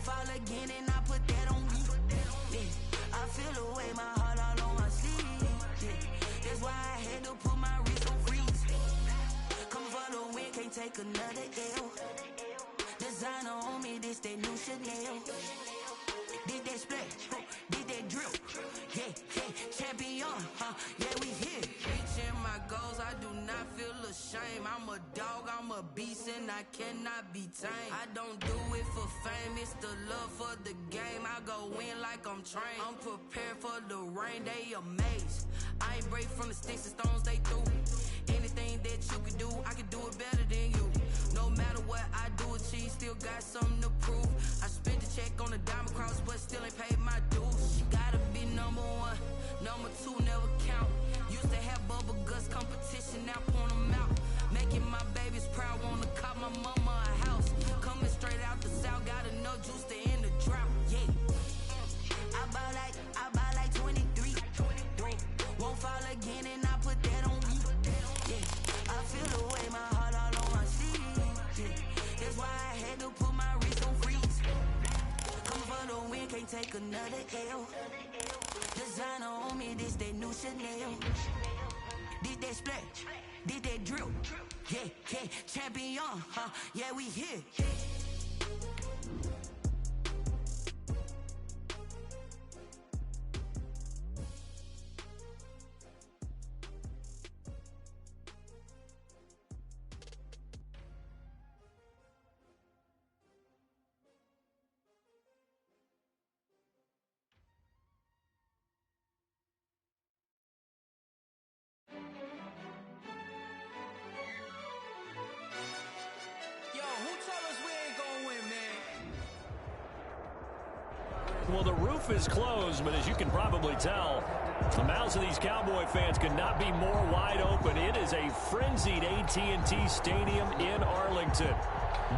fall again and I put that on me. Yeah. I feel the way, my heart all on my sleeve. Yeah. That's why I had to put my wrist on freeze. Come for the win, can't take another L. Designer on me, this that new Chanel. Did that splash, did that drip. Yeah, champion, yeah, we here. Reaching my goals, I do not feel ashamed. I'm a dog, I'm a beast, and I cannot be tamed. I don't do it for fame, it's the love for the game. I go in like I'm trained. I'm prepared for the rain, they amazed. I ain't break from the sticks and stones they threw. Anything that you can do, I can do it better than you. No matter what I do, achieve, still got something to prove. I spent the check on the diamond cross, but still ain't paid my dues. Gotta be number one, number two never count. Used to have bubble guts competition, now point them out. Making my babies proud, wanna cop my mama a house. Coming straight out the south, got enough juice to end the drought. Yeah, I buy like 23. Won't fall again and I put that on me. Yeah, I feel the way, my heart all on my sleeve. Yeah, that's why I had to put my wrist on freeze. Come for the win, can't take another L. Designer on me, this that new Chanel. Did that splash, did that drip. Yeah, champion, yeah, we here. Well, the roof is closed, but as you can probably tell, the mouths of these Cowboy fans could not be more wide open. It is a frenzied AT&T Stadium in Arlington.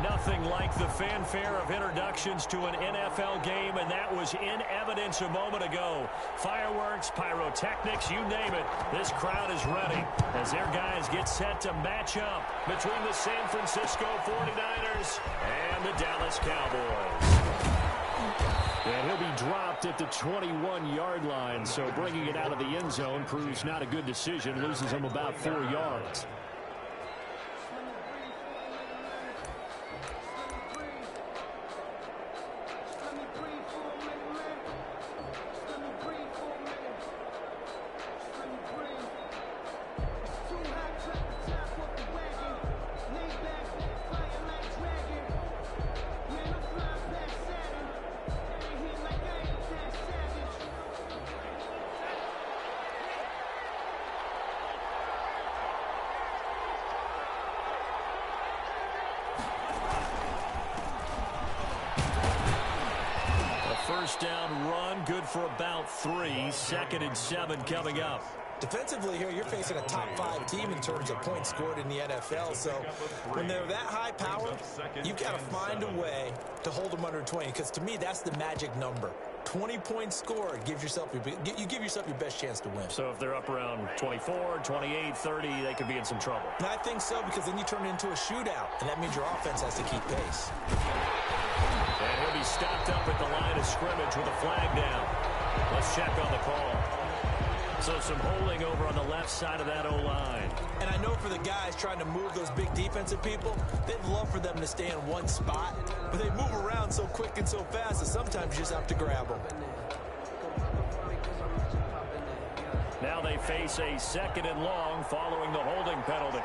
Nothing like the fanfare of introductions to an NFL game, and that was in evidence a moment ago. Fireworks, pyrotechnics, you name it. This crowd is ready as their guys get set to match up between the San Francisco 49ers and the Dallas Cowboys. And he'll be dropped at the 21-yard line, so bringing it out of the end zone proves not a good decision, loses him about 4 yards. First down run, good for about 3. 2nd and 7 coming up. Defensively here, you're facing a top-5 team in terms of points scored in the NFL. So when they're that high power, you've got to find a way to hold them under 20. Because to me, that's the magic number. 20 points scored gives yourself you give yourself your best chance to win. So if they're up around 24, 28, 30, they could be in some trouble. And I think so, because then you turn it into a shootout, and that means your offense has to keep pace. And he'll be stopped up at the line of scrimmage with a flag down. Let's check on the call. So some holding over on the left side of that O-line. And I know for the guys trying to move those big defensive people, they'd love for them to stay in one spot, but they move around so quick and so fast that sometimes you just have to grab them. Now they face a 2nd and long following the holding penalty.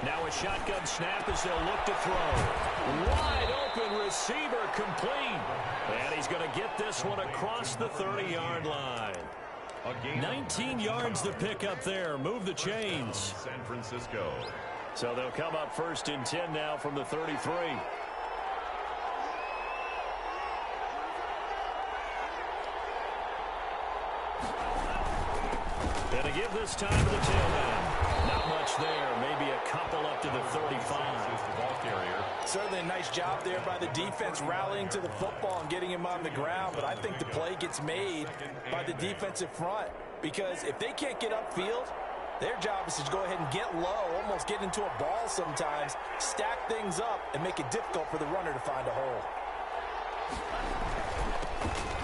Now a shotgun snap as they'll look to throw. Wide open receiver complete. And he's going to get this one across the 30-yard line. 19 yards to pick up there. Move the chains. San Francisco. So they'll come up 1st and 10 now from the 33. And to give this time to the tailback. Not much there. Maybe a couple up to the 35. Certainly a nice job there by the defense rallying to the football and getting him on the ground. But I think the play gets made by the defensive front. Because if they can't get upfield, Their job is to go ahead and get low, almost get into a ball sometimes, stack things up, and make it difficult for the runner to find a hole.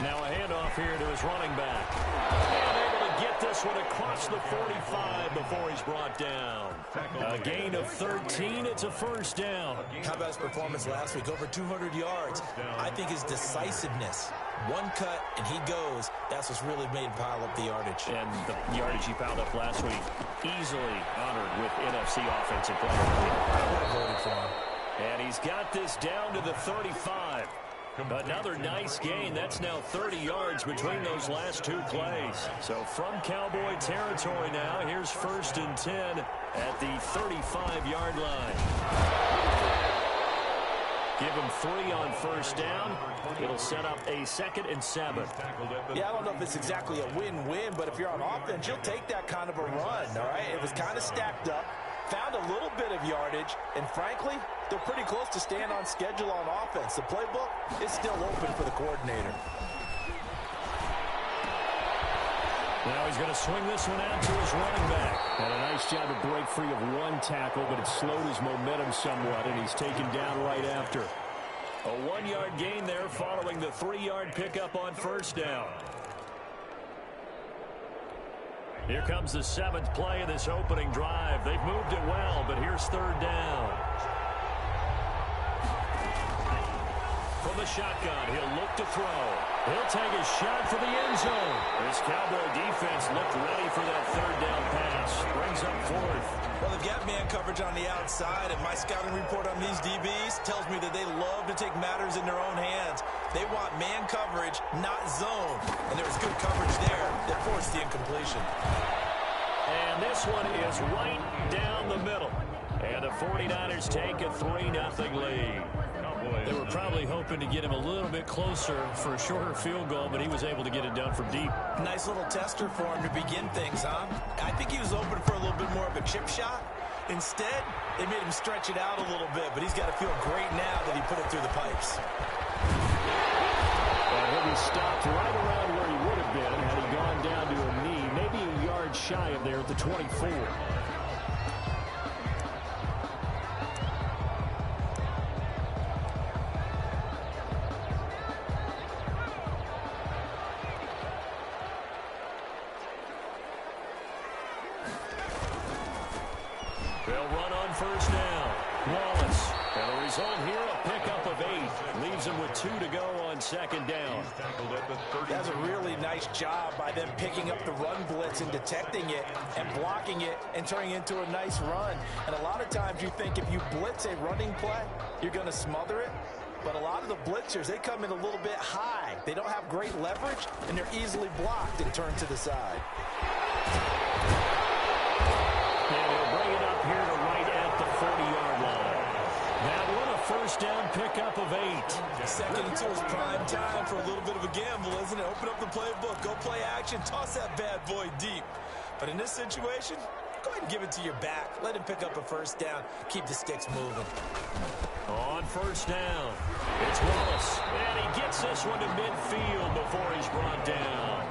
Now a handoff here to his running back. And able to get this one across the 45 before he's brought down. A gain of 13. It's a first down. How about his performance last week? Over 200 yards. I think his decisiveness. One cut, and he goes. That's what's really made him pile up the yardage. And the yardage he piled up last week, easily honored with NFC Offensive Player. I would have voted for him. And he's got this down to the 35. Another nice gain. That's now 30 yards between those last two plays. So from Cowboy territory now, here's 1st and 10 at the 35-yard line. Give him 3 on first down. It'll set up a 2nd and 7. Yeah, I don't know if it's exactly a win-win, but if you're on offense, you'll take that kind of a run, all right? It was kind of stacked up, found a little bit of yardage, and frankly, they're pretty close to staying on schedule on offense. The playbook is still open for the coordinator. Now he's going to swing this one out to his running back. And a nice job to break free of one tackle, but it slowed his momentum somewhat, and he's taken down right after. A 1-yard gain there following the 3-yard pickup on first down. Here comes the 7th play of this opening drive. They've moved it well, but here's 3rd down. From the shotgun, he'll look to throw. He'll take a shot for the end zone. This Cowboy defense looked ready for that 3rd down pass. Brings up 4th. Well, they've got man coverage on the outside, and my scouting report on these DBs tells me that they love to take matters in their own hands. They want man coverage, not zone. And there was good coverage there that forced the incompletion. And this one is right down the middle. And the 49ers take a 3-0 lead. They were probably hoping to get him a little bit closer for a shorter field goal, but he was able to get it done from deep. Nice little tester for him to begin things, huh? I think he was open for a little bit more of a chip shot. Instead, they made him stretch it out a little bit, but he's got to feel great now that he put it through the pipes. And he'll be stopped right around where he would have been had he gone down to a knee, maybe a yard shy of there at the 24. They'll run on first down. Wallace. And the result here, a pickup of 8. Leaves him with 2 to go on 2nd down. That's a really nice job by them picking up the run blitz and detecting it and blocking it and turning it into a nice run. And a lot of times you think if you blitz a running play, you're going to smother it. But a lot of the blitzers, they come in a little bit high. They don't have great leverage, and they're easily blocked and turned to the side. And he'll bring it up here to right at the 40-yard line. That one a first down pickup of 8. 2nd and 2 is prime time for a little bit of a gamble, isn't it? Open up the playbook, go play action, toss that bad boy deep. But in this situation, go ahead and give it to your back. Let him pick up a first down. Keep the sticks moving. On first down, it's Wallace. And he gets this one to midfield before he's brought down.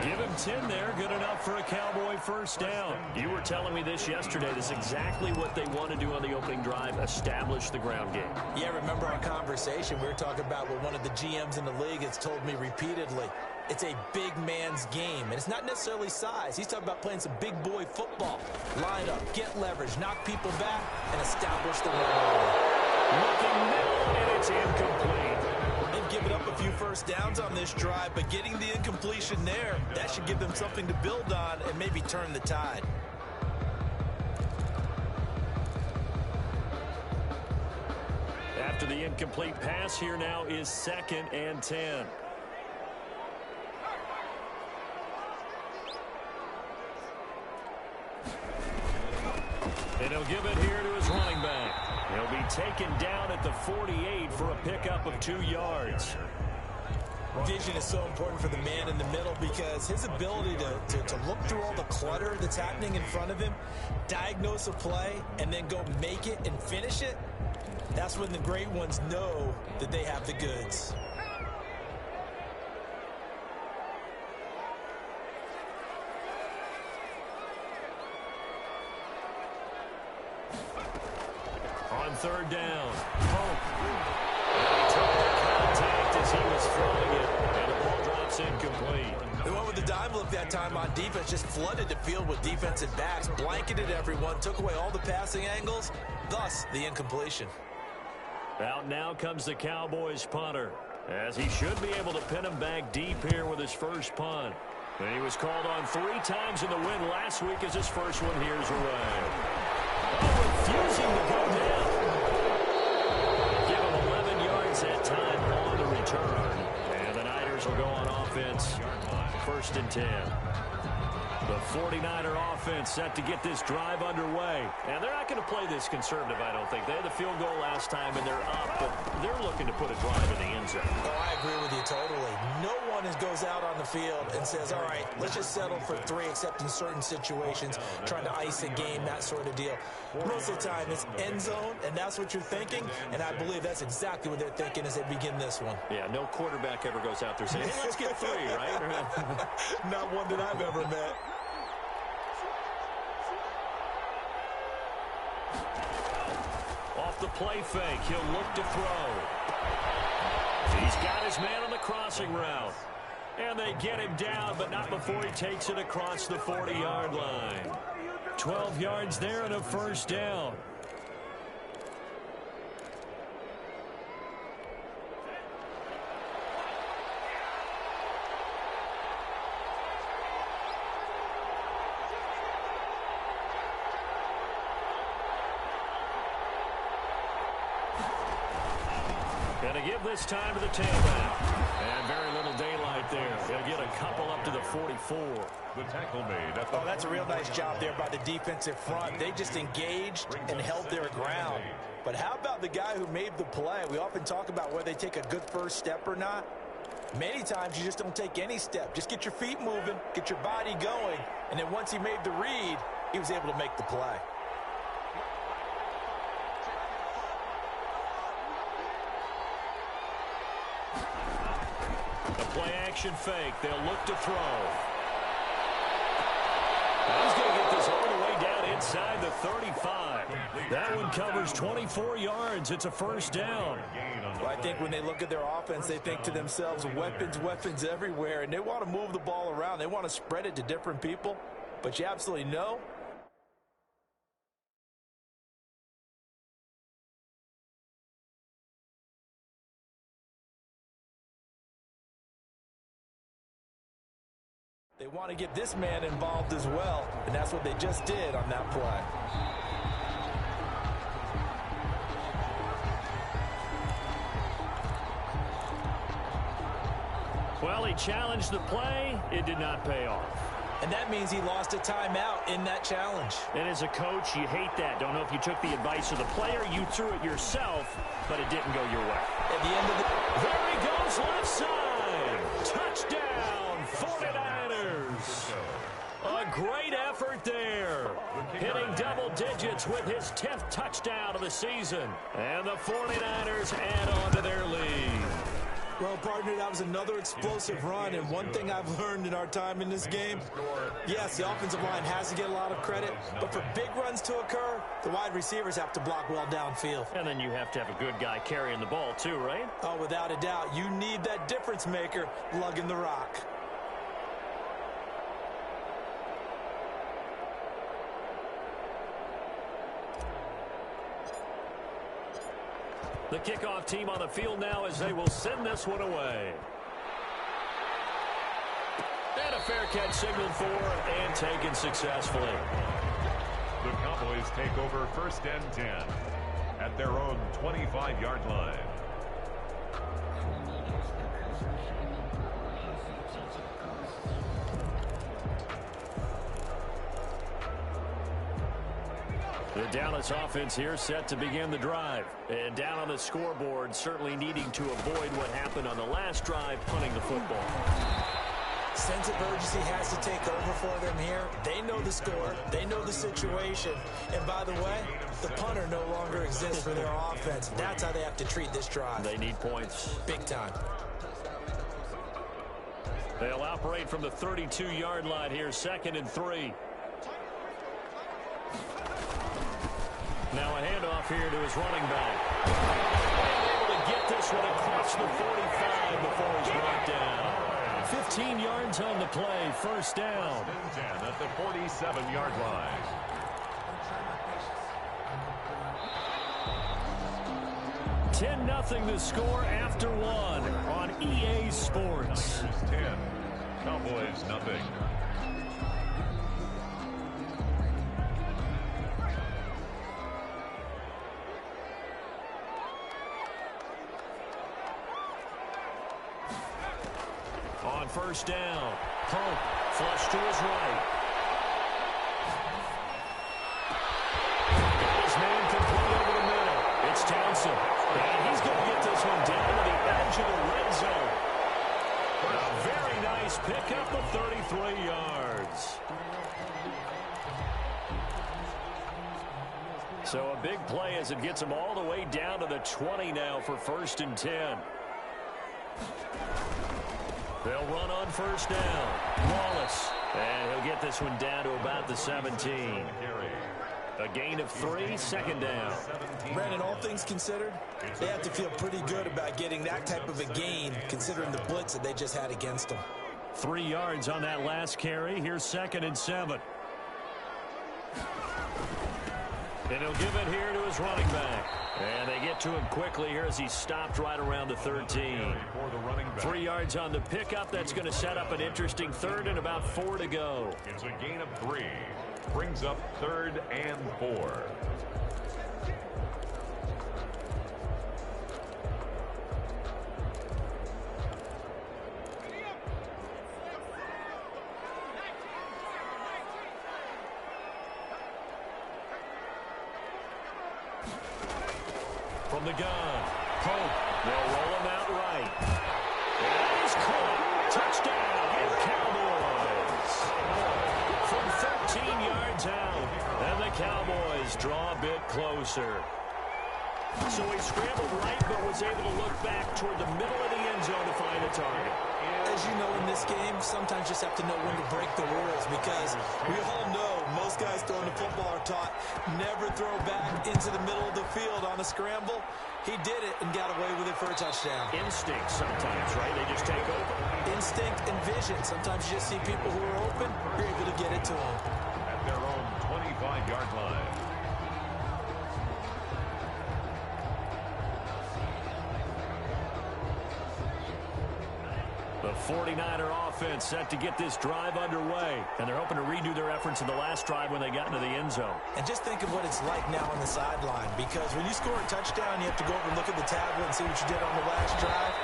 Give him 10 there. Good enough for a Cowboy first down. You were telling me this yesterday. This is exactly what they want to do on the opening drive, establish the ground game. Yeah, remember our conversation? We were talking about what one of the GMs in the league has told me repeatedly. It's a big man's game, and it's not necessarily size. He's talking about playing some big boy football. Line up, get leverage, knock people back, and establish the run. Looking middle, and it's incomplete. They've given up a few first downs on this drive, but getting the incompletion there, that should give them something to build on and maybe turn the tide. After the incomplete pass, here now is 2nd and 10. And he'll give it here to his running back. He'll be taken down at the 48 for a pickup of 2 yards. Vision is so important for the man in the middle because his ability to look through all the clutter that's happening in front of him, diagnose a play, and then go make it and finish it, that's when the great ones know that they have the goods. On third down, Pope. And he took the contact as he was throwing it, and the ball drops incomplete. They went with the dime look that time on defense, just flooded the field with defensive backs, blanketed everyone, took away all the passing angles, thus the incompletion. Out now comes the Cowboys punter, as he should be able to pin him back deep here with his first punt. And he was called on 3 times in the win last week as his first one here's away. Oh, refusing to go down. Give him 11 yards that time on the return. And the Niners will go on offense. 1st and 10. The 49er offense set to get this drive underway. And they're not going to play this conservative, I don't think. They had the field goal last time, and they're up, but they're looking to put a drive in the end zone. Oh, I agree with you totally. No one goes out on the field and says, all right, let's just settle for 3, except in certain situations, trying to ice a game, that sort of deal. Most of the time, it's end zone, and that's what you're thinking, and I believe that's exactly what they're thinking as they begin this one. Yeah, no quarterback ever goes out there saying, hey, let's get 3, right? Not one that I've ever met. Off the play fake, he'll look to throw. He's got his man on the crossing route. And they get him down, but not before he takes it across the 40-yard line. 12 yards there and a first down. Going to give this time to the tailback. And very little daylight there. He'll get a couple up to the 44. The tackle made. Oh, that's a real nice job there by the defensive front. They just engaged and held their ground. But how about the guy who made the play? We often talk about whether they take a good first step or not. Many times you just don't take any step. Just get your feet moving, get your body going, and then once he made the read, he was able to make the play. Play action fake. They'll look to throw. He's going to get this all the way down inside the 35. That one covers 24 yards. It's a first down. Well, I think when they look at their offense, they think to themselves, weapons everywhere, and they want to move the ball around. They want to spread it to different people, but you absolutely know they want to get this man involved as well, and that's what they just did on that play. Well, he challenged the play. It did not pay off. And that means he lost a timeout in that challenge. And as a coach, you hate that. Don't know if you took the advice of the player, you threw it yourself, but it didn't go your way. At the end of the... There he goes, left side. Touchdown, 49ers. A great effort there. Hitting double digits with his 10th touchdown of the season. And the 49ers add on to their lead. Well, partner, that was another explosive run, and one thing I've learned in our time in this game, yes, the offensive line has to get a lot of credit, but for big runs to occur, the wide receivers have to block well downfield. And then you have to have a good guy carrying the ball too, right? Oh, without a doubt. You need that difference maker lugging the rock. The kickoff team on the field now as they will send this one away. And a fair catch signaled for and taken successfully. The Cowboys take over 1st and 10 at their own 25-yard line. The Dallas offense here set to begin the drive. And down on the scoreboard, certainly needing to avoid what happened on the last drive, punting the football. Sense of urgency has to take over for them here. They know the score. They know the situation. And by the way, the punter no longer exists for their offense. That's how they have to treat this drive. They need points. Big time. They'll operate from the 32-yard line here, 2nd and 3. Now a handoff here to his running back. Able to get this one across the 45 before he's brought down. 15 yards on the play, first down. 10 at the 47-yard line. Nothing the score after one on EA Sports. 10, Cowboys nothing. On first down, Pope flush to his right. Got his man complete over the middle. It's Townsend. And he's going to get this one down to the edge of the red zone. A very nice pickup of 33 yards. So a big play as it gets him all the way down to the 20 now for first and 10. They'll run on first down. Wallace. And he'll get this one down to about the 17. A gain of 3, second down. Brandon, all things considered, they have to feel pretty good about getting that type of a gain, considering the blitz that they just had against them. 3 yards on that last carry. Here's second and 7. And he'll give it here to his running back. And they get to him quickly here as he stopped right around the 13. 3 yards on the pickup. That's going to set up an interesting third and about 4 to go. It's a gain of 3. Brings up third and 4. From the gun, Pope. They'll roll him out right. And he's caught. Touchdown, Cowboys. From 13 yards out, and the Cowboys draw a bit closer. So he scrambled right, but was able to look back toward the middle of the end zone to find a target. As you know, in this game, sometimes you just have to know when to break the rules, because we all know most guys throwing the football are taught never throw back into the middle of the field on a scramble. He did it and got away with it for a touchdown. Instinct sometimes, right? They just take over. Instinct and vision. Sometimes you just see people who are open, you're able to get it to them. At their own 25-yard line. The 49er offense set to get this drive underway, and they're hoping to redo their efforts in the last drive when they got into the end zone. And just think of what it's like now on the sideline, because when you score a touchdown, you have to go over and look at the tablet and see what you did on the last drive.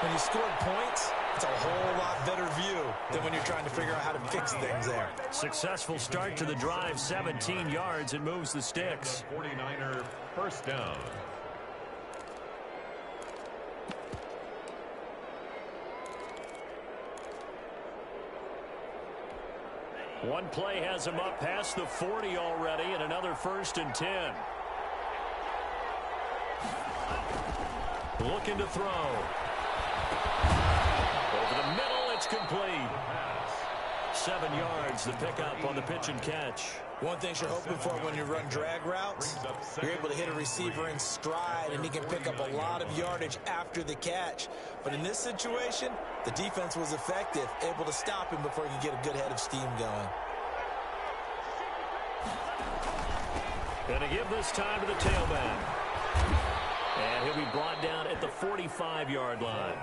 When you scored points, it's a whole lot better view than when you're trying to figure out how to fix things there. Successful start to the drive, 17 yards, and moves the sticks. 49er first down. One play has him up past the 40 already, and another first and 10. Looking to throw. Over the middle, it's complete. 7 yards, the pickup on the pitch and catch. One thing you're hoping for when you run drag routes, you're able to hit a receiver in stride, and he can pick up a lot of yardage after the catch. But in this situation, the defense was effective, able to stop him before he could get a good head of steam going. Going to give this time to the tailback. And he'll be brought down at the 45-yard line.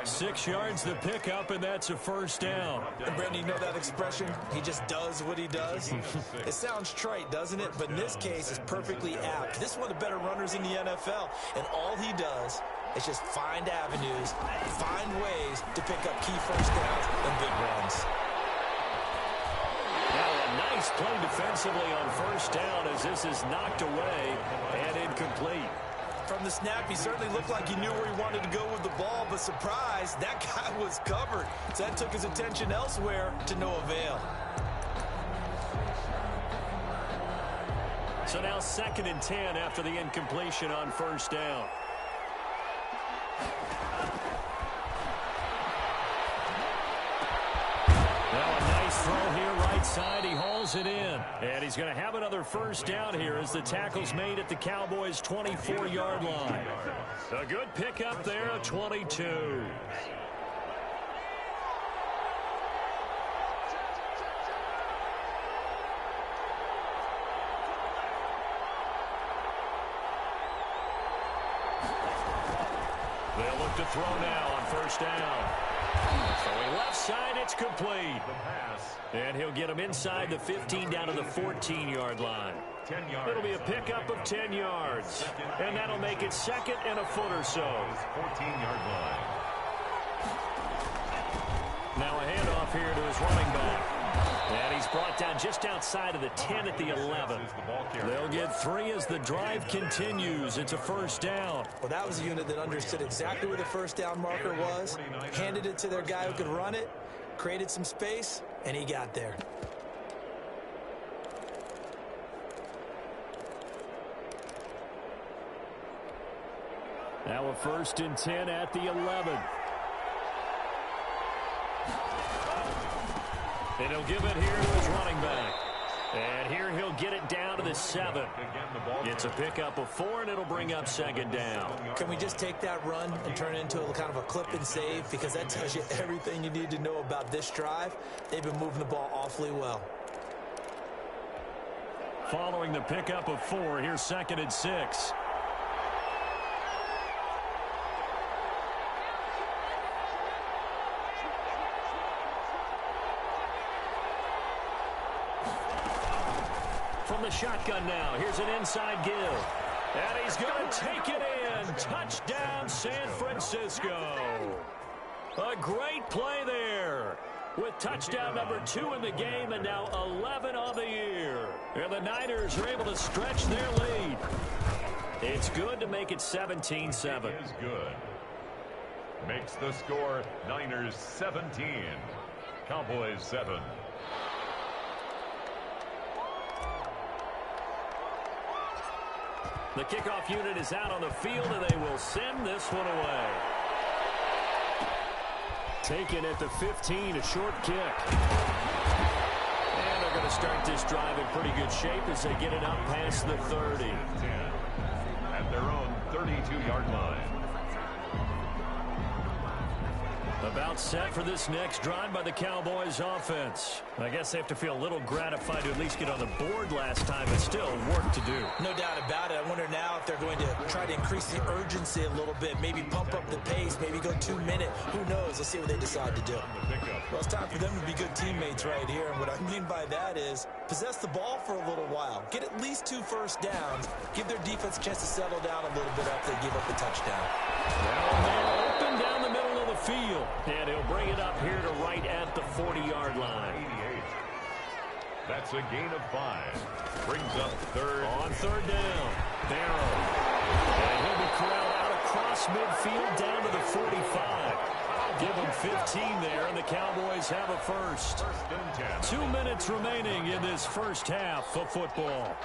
6 yards the pickup, and that's a first down. And Brandon, you know that expression? He just does what he does. It sounds trite, doesn't it? But in this case, it's perfectly apt. This is one of the better runners in the NFL, and all he does is just find avenues, find ways to pick up key first downs and big runs. Now a nice play defensively on first down as this is knocked away and incomplete. From the snap, he certainly looked like he knew where he wanted to go with the ball, but surprise, that guy was covered. So that took his attention elsewhere to no avail. So now 2nd and 10 after the incompletion on first down. Now a nice throw here right right side. He hauls it in. And he's going to have another first down here as the tackle's made at the Cowboys' 24-yard line. A good pickup there, a 22. They'll look to throw now on first down. Throwing left side, it's complete. And he'll get him inside the 15 down to the 14-yard line. It'll be a pickup of 10 yards. And that'll make it second and a foot or so. 14-yard line. Now a handoff here to his running back. And he's brought down just outside of the 10 at the 11. They'll get 3 as the drive continues. It's a first down. Well, that was a unit that understood exactly where the first down marker was, handed it to their guy who could run it, created some space, and he got there. Now a 1st and 10 at the 11. And he'll give it here to his running back. And here he'll get it down to the 7. It's a pickup of 4, and it'll bring up second down. Can we just take that run and turn it into a kind of a clip and save? Because that tells you everything you need to know about this drive. They've been moving the ball awfully well. Following the pickup of 4, here's 2nd and 6. From the shotgun now, here's an inside give. And he's going to take it in. Touchdown, San Francisco. A great play there. With touchdown number 2 in the game and now 11 on the year. And the Niners are able to stretch their lead. It's good to make it 17-7. Is good. Makes the score Niners 17. Cowboys 7. The kickoff unit is out on the field, and they will send this one away. Taken at the 15, a short kick. And they're going to start this drive in pretty good shape as they get it up past the 30. At their own 32-yard line. About set for this next drive by the Cowboys offense. I guess they have to feel a little gratified to at least get on the board last time, but still work to do. No doubt about it. I wonder now if they're going to try to increase the urgency a little bit, maybe pump up the pace, maybe go 2-minute. Who knows? Let's see what they decide to do. Well, it's time for them to be good teammates right here, and what I mean by that is possess the ball for a little while, get at least 2 first downs, give their defense a chance to settle down a little bit after they give up the touchdown. Now man open down the middle of the field, and he'll bring it up here to right at the 40-yard line. 88. That's a gain of 5. Brings up 3rd. On 3rd down, Barrow. And he'll be corralled out across midfield down to the 45. Give him 15 there, and the Cowboys have a first. 2 minutes remaining in this first half of football.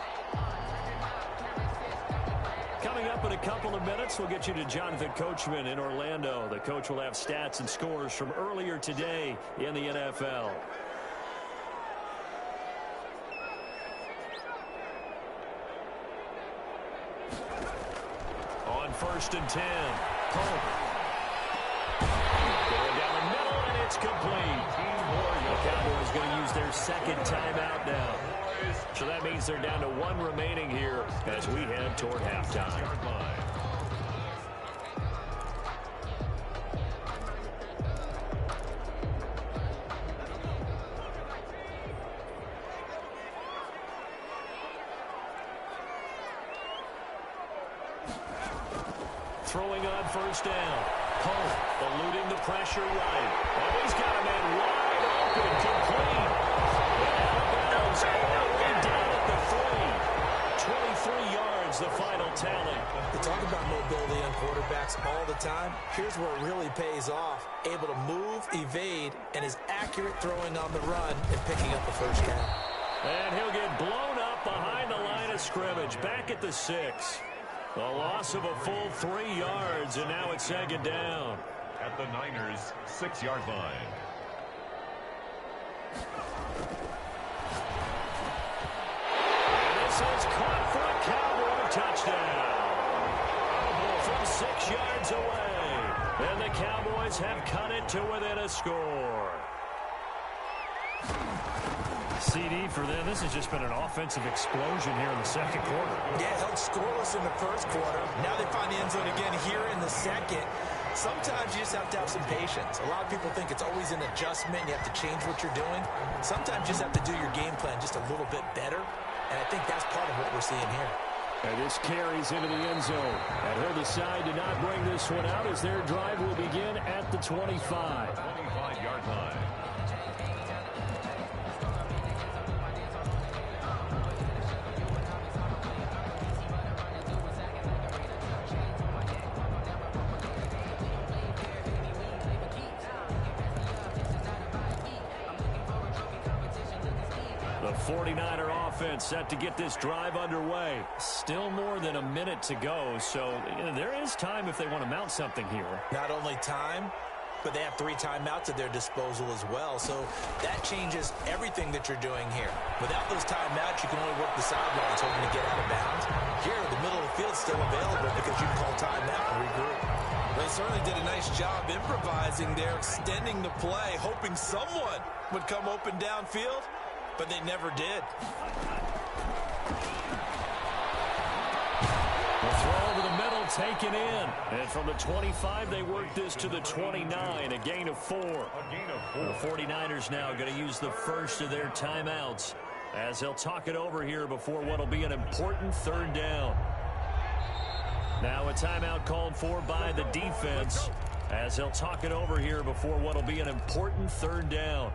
Coming up in a couple of minutes, we'll get you to Jonathan Coachman in Orlando. The coach will have stats and scores from earlier today in the NFL. On 1st and 10, Pope. Going down the middle, and it's complete. The Cowboys going to use their 2nd timeout now. So that means they're down to 1 remaining here as we head toward halftime. Throwing on 1st down. Pope eluding the pressure right. Oh, he's got a man wide open, complete. Bounce all the way down at the 3. 23 yards, the final tally. They talk about mobility on quarterbacks all the time. Here's where it really pays off. Able to move, evade, and is accurate throwing on the run and picking up the first down. And he'll get blown up behind the line of scrimmage, back at the 6. A loss of a full 3 yards, and now it's 2nd down. At the Niners' 6-yard line. And the Cowboys have cut it to within a score. CD for them. This has just been an offensive explosion here in the second quarter. Yeah, held scoreless in the first quarter. Now they find the end zone again here in the second. Sometimes you just have to have some patience. A lot of people think it's always an adjustment. You have to change what you're doing. Sometimes you just have to do your game plan just a little bit better. And I think that's part of what we're seeing here. And this carries into the end zone. And he'll decide to not bring this one out as their drive will begin at the 25. 25-yard line. The 49er offense set to get this drive underway. Still more than a minute to go, so there is time if they want to mount something here. Not only time, but they have 3 timeouts at their disposal as well. So that changes everything that you're doing here. Without those timeouts, you can only work the sidelines hoping to get out of bounds. Here, the middle of the field's still available because you can call timeout and regroup. They certainly did a nice job improvising there, extending the play, hoping someone would come open downfield. But they never did. The throw over the middle taken in. And from the 25, they work this to the 29, a gain of 4. The 49ers now going to use the first of their timeouts as they'll talk it over here before what will be an important third down. Now a timeout called for by the defense as they'll talk it over here before what will be an important third down.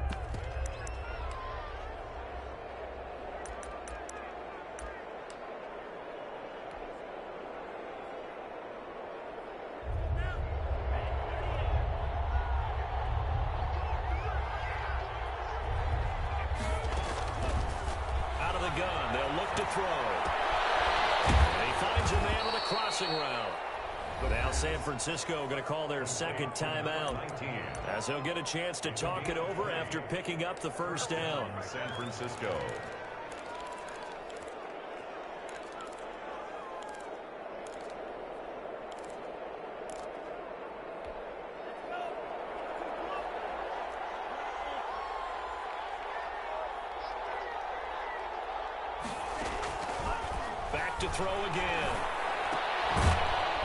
Gun. They'll look to throw. And he finds a man with a crossing route. Now San Francisco going to call their second timeout as they'll get a chance to talk it over after picking up the first down. San Francisco. To throw again.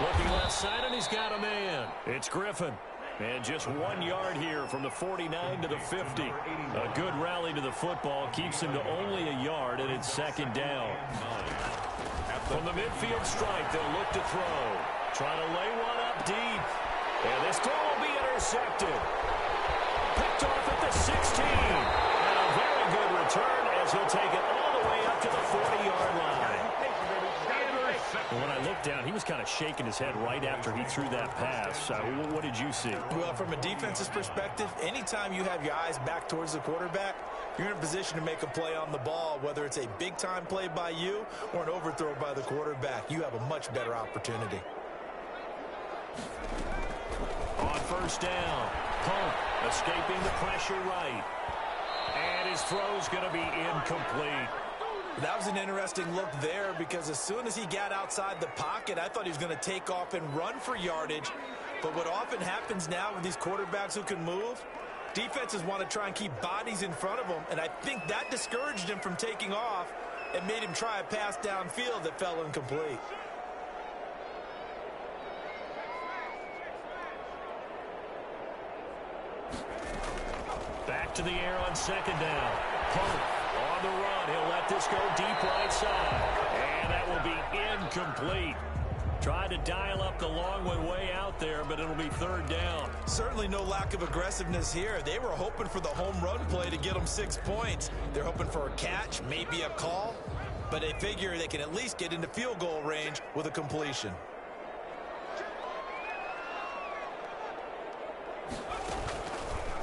Looking left side, and he's got a man. It's Griffin. And just 1 yard here from the 49 to the 50. A good rally to the football keeps him to only a yard, and it's second down. From the midfield strike, they'll look to throw. Trying to lay one up deep. And this throw will be intercepted. Picked off at the 16. And a very good return as he'll take it all the way up to the 40-yard line. When I looked down, he was kind of shaking his head right after he threw that pass. What did you see? Well, from a defense's perspective, anytime you have your eyes back towards the quarterback, you're in a position to make a play on the ball, whether it's a big-time play by you or an overthrow by the quarterback. You have a much better opportunity. On first down, Pump escaping the pressure right. And his throw's going to be incomplete. That was an interesting look there because as soon as he got outside the pocket, I thought he was going to take off and run for yardage. But what often happens now with these quarterbacks who can move, defenses want to try and keep bodies in front of them, and I think that discouraged him from taking off and made him try a pass downfield that fell incomplete. Back to the air on second down. Pump. On the run, he'll let this go deep right side. And that will be incomplete. Tried to dial up the long one way out there, but it'll be third down. Certainly no lack of aggressiveness here. They were hoping for the home run play to get them 6 points. They're hoping for a catch, maybe a call, but they figure they can at least get into field goal range with a completion.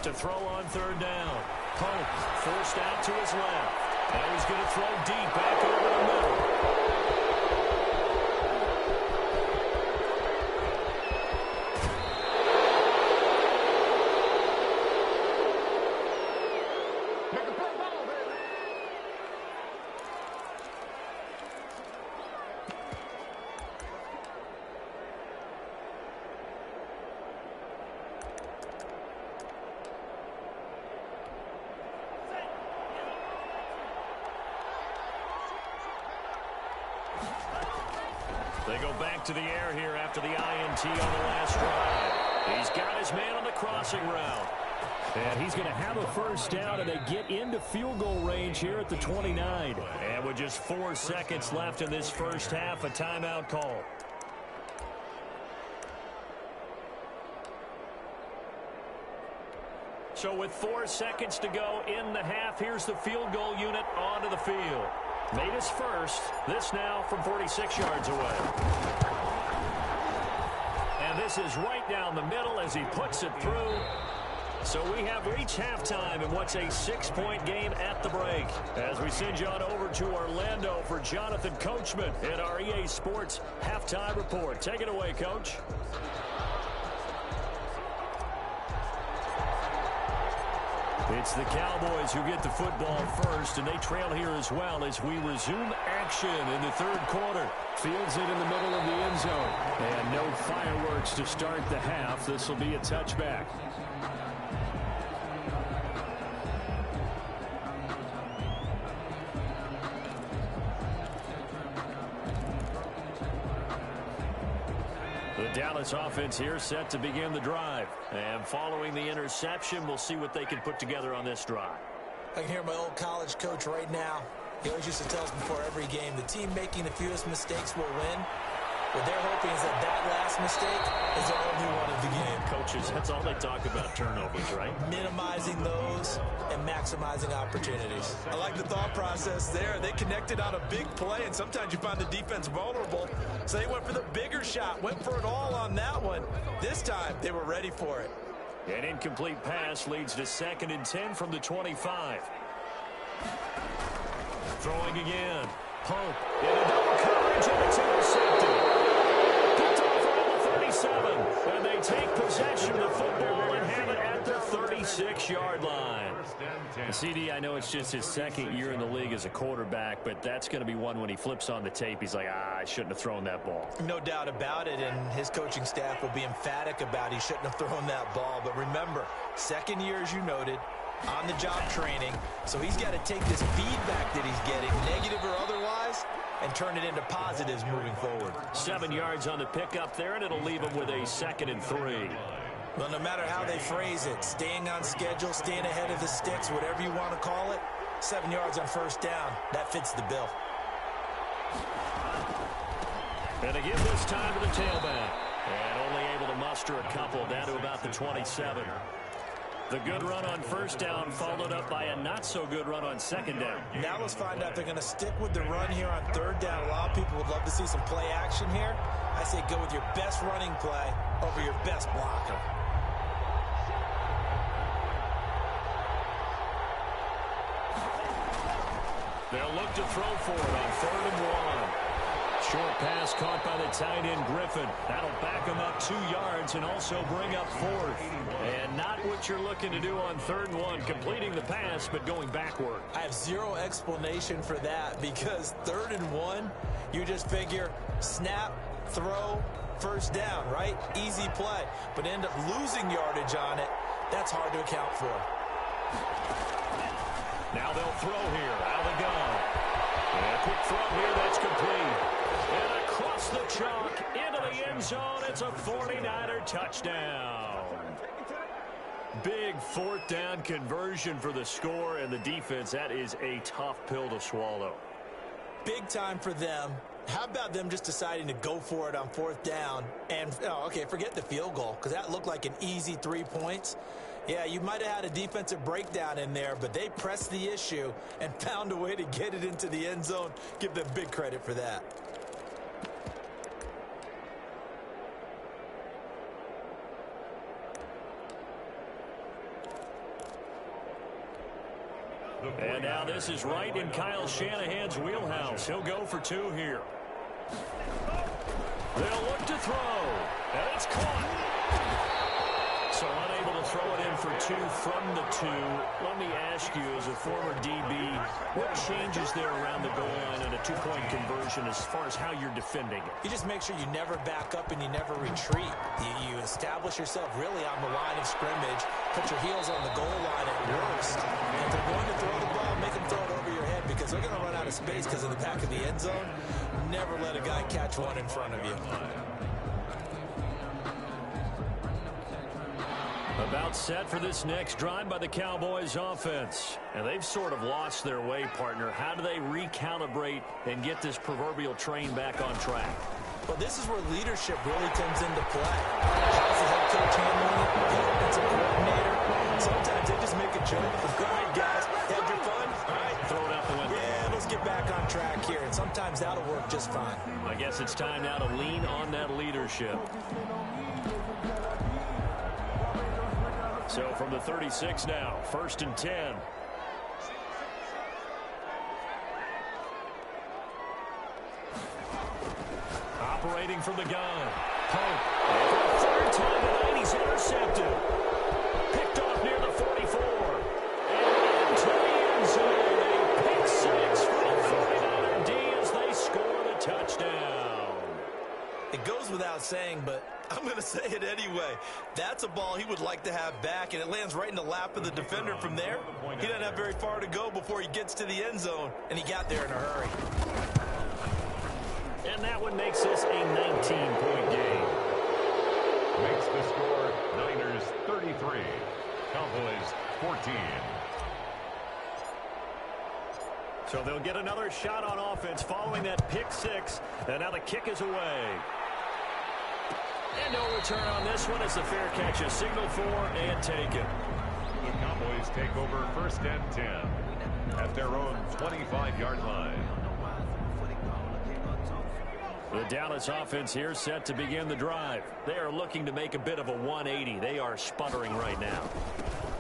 To throw on third down. Pope forced out to his left. And he's going to throw deep back over the middle. They go back to the air here after the INT on the last drive. He's got his man on the crossing route. And he's going to have a first down, and they get into field goal range here at the 29. And with just 4 seconds left in this first half, a timeout call. So with 4 seconds to go in the half, here's the field goal unit onto the field. Made his first. This now from 46 yards away. And this is right down the middle as he puts it through. So we have reached halftime in what's a 6-point game at the break. As we send you on over to Orlando for Jonathan Coachman in our EA Sports Halftime Report. Take it away, Coach. It's the Cowboys who get the football first, and they trail here as well as we resume action in the third quarter. Fields it in the middle of the end zone. And no fireworks to start the half. This will be a touchback. The Dallas offense here set to begin the drive. And following the interception, we'll see what they can put together on this drive. I can hear my old college coach right now. He always used to tell us before every game, the team making the fewest mistakes will win. What they're hoping is that that last mistake is the only one of the game. Coaches, that's all they talk about, turnovers, right? Minimizing those and maximizing opportunities. I like the thought process there. They connected on a big play, and sometimes you find the defense vulnerable. So they went for the bigger shot, went for it all on that one. This time, they were ready for it. An incomplete pass leads to 2nd and 10 from the 25. Throwing again. Pope into double coverage, and it's intercepted. Picked off around the 37. And they take possession of the football and have it at the 36-yard line. CD, I know it's just his 2nd year in the league as a quarterback, but that's going to be one when he flips on the tape. He's like, I shouldn't have thrown that ball. No doubt about it, and his coaching staff will be emphatic about he shouldn't have thrown that ball. But remember, 2nd year, as you noted, on-the-job training, so he's got to take this feedback that he's getting, negative or otherwise, and turn it into positives moving forward. 7 yards on the pickup there, and it'll leave him with a 2nd and 3. Well, no matter how they phrase it, staying on schedule, staying ahead of the sticks, whatever you want to call it, 7 yards on first down, that fits the bill. And they give this time to the tailback. And only able to muster a couple down to about the 27. The good run on first down followed up by a not-so-good run on 2nd down. Now let's find out if they're going to stick with the run here on 3rd down. A lot of people would love to see some play action here. I say go with your best running play over your best blocker. They'll look to throw for it on 3rd and 1. Short pass caught by the tight end Griffin. That'll back him up 2 yards and also bring up 4th. And not what you're looking to do on 3rd and 1, completing the pass but going backward. I have zero explanation for that because 3rd and 1, you just figure snap, throw, first down, right? Easy play. But end up losing yardage on it. That's hard to account for. Now they'll throw here out of the gun. And a quick throw here that's complete. And across the chalk into the end zone, it's a 49er touchdown. Big 4th down conversion for the score and the defense. That is a tough pill to swallow. Big time for them. How about them just deciding to go for it on 4th down? And, okay, forget the field goal because that looked like an easy 3 points. Yeah, you might have had a defensive breakdown in there, but they pressed the issue and found a way to get it into the end zone. Give them big credit for that. And now this is right in Kyle Shanahan's wheelhouse. He'll go for 2 here. They'll look to throw, and it's caught. So unable to throw it in for 2 from the 2. Let me ask you, as a former DB, what changes there around the goal line in a 2-point conversion as far as how you're defending it? You just make sure you never back up and you never retreat. You establish yourself really on the line of scrimmage, put your heels on the goal line at worst. And if they're going to throw the ball, make them throw it over your head because they're going to run out of space because of the back of the end zone. Never let a guy catch one in front of you. About set for this next drive by the Cowboys offense. And they've sort of lost their way, partner. How do they recalibrate and get this proverbial train back on track? Well, this is where leadership really comes into play. How's the head coach handling it? The offensive coordinator? Sometimes they just make a joke. All right, guys, had your fun? All right. Throw it out the window. Yeah, let's get back on track here. And sometimes that'll work just fine. I guess it's time now to lean on that leadership. So from the 36 now, 1st and 10. Operating from the gun. Pope. And for the third time tonight, he's intercepted. Picked off near the 44. And into the end zone. A pick six for the 49er D as they score the touchdown. It goes without saying, but I'm going to say it anyway. That's a ball he would like to have back, and it lands right in the lap of the defender from there. He doesn't have very far to go before he gets to the end zone, and he got there in a hurry. And that one makes this a 19-point game. Makes the score Niners 33, Cowboys 14. So they'll get another shot on offense following that pick six. And now the kick is away. And no return on this one as the fair catch is signaled for and taken. The Cowboys take over 1st and 10 at their own 25-yard line. The Dallas offense here set to begin the drive. They are looking to make a bit of a 180. They are sputtering right now.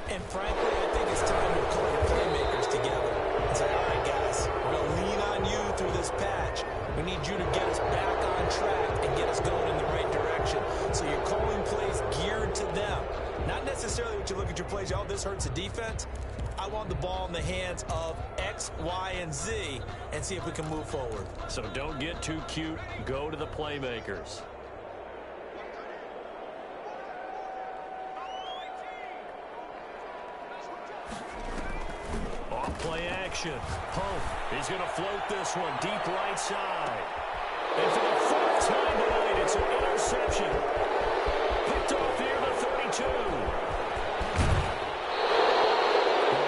And frankly, I think it's time to pull the playmakers together and say, all right, guys, we're going to lean on you through this patch. We need you to get us back on track and get us going in the right direction. So you're calling plays geared to them. Not necessarily what you look at your plays, oh, this hurts the defense. I want the ball in the hands of X, Y, and Z and see if we can move forward. So don't get too cute. Go to the playmakers. Off-play action. Pope is going to float this one deep right side. And for the 4th time tonight, it's an interception. Picked off near the 32.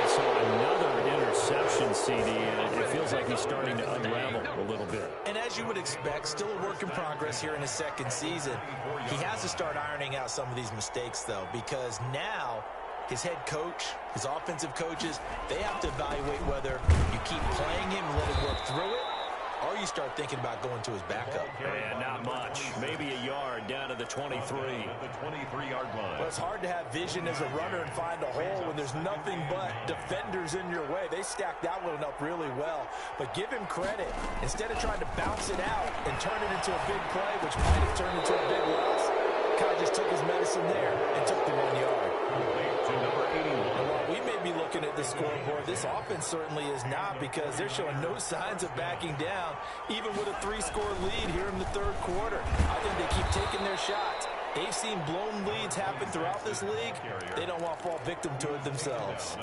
So another interception, CD, and it feels like he's starting to unravel a little bit. And as you would expect, still a work in progress here in his 2nd season. He has to start ironing out some of these mistakes, though, because now his head coach, his offensive coaches, they have to evaluate whether you keep playing him and let him work through it, or you start thinking about going to his backup. And not much. Maybe a yard down to the 23. The 23-yard line. But it's hard to have vision as a runner and find a hole when there's nothing but defenders in your way. They stacked that one up really well. But give him credit. Instead of trying to bounce it out and turn it into a big play, which might have turned into a big loss, Kai just took his medicine there and took the 1 yard. To number 81. And while we may be looking at the scoreboard, this offense certainly is not, because they're showing no signs of backing down, even with a 3-score lead here in the 3rd quarter. I think they keep taking their shots. They've seen blown leads happen throughout this league. They don't want to fall victim to it themselves.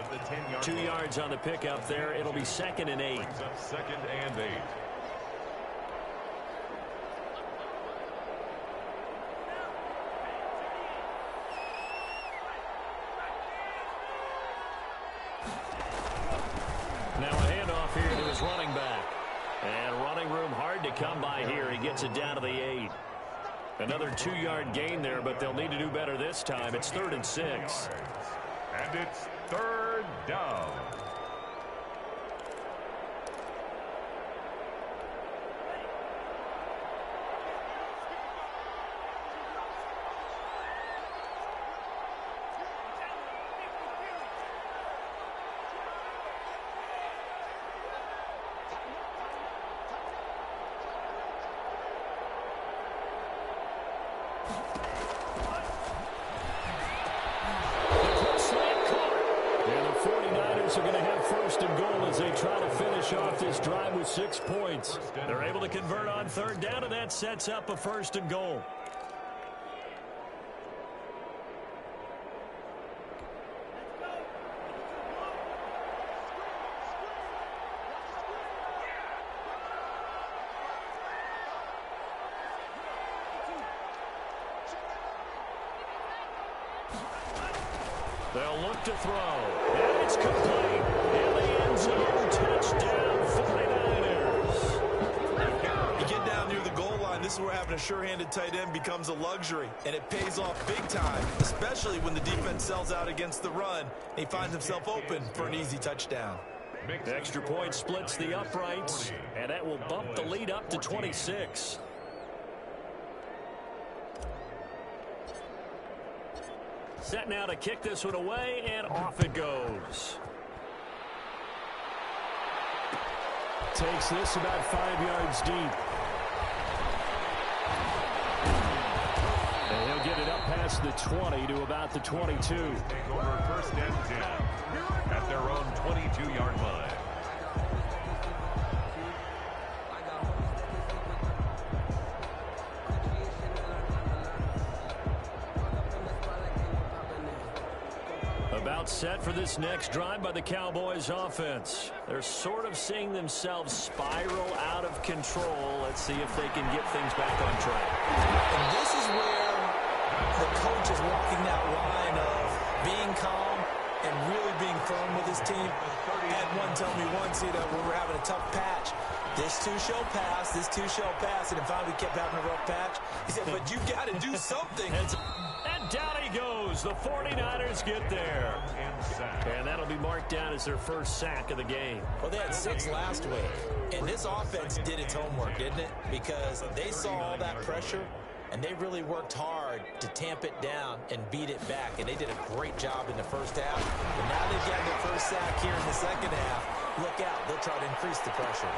2 yards on the pickup there. It'll be 2nd and 8. 2nd and 8. Now a handoff here to his running back. And running room hard to come by here. He gets it down to the 8. Another 2-yard gain there, but they'll need to do better this time. It's 3rd and 6. And it's 3rd down. Are going to have 1st and goal as they try to finish off this drive with 6 points. They're able to convert on 3rd down, and that sets up a 1st and goal. They'll look to throw. And it's complete. In the end zone. Touchdown, 49ers. You get down near the goal line, this is where having a sure-handed tight end becomes a luxury, and it pays off big time, especially when the defense sells out against the run, and he finds himself open for an easy touchdown. Extra point splits the uprights, and that will bump the lead up to 26. Set now to kick this one away, and off it goes. Takes this about 5 yards deep. And he'll get it up past the 20 to about the 22. Take over first and 10 at their own 22-yard line. About set for this next drive by the Cowboys offense. They're sort of seeing themselves spiral out of control. Let's see if they can get things back on track. And this is where the coach is walking that line of being calm and really being firm with his team. I had one tell me once, when we were having a tough patch, this too shall pass, this too shall pass, and finally we kept having a rough patch. He said, but you got to do something. And down he goes. The 49ers get there. And that'll be marked down as their first sack of the game. Well, they had 6 last week. And this offense did its homework, didn't it? Because they saw all that pressure, and they really worked hard to tamp it down and beat it back. And they did a great job in the first half. But now they've got their first sack here in the second half. Look out. They'll try to increase the pressure.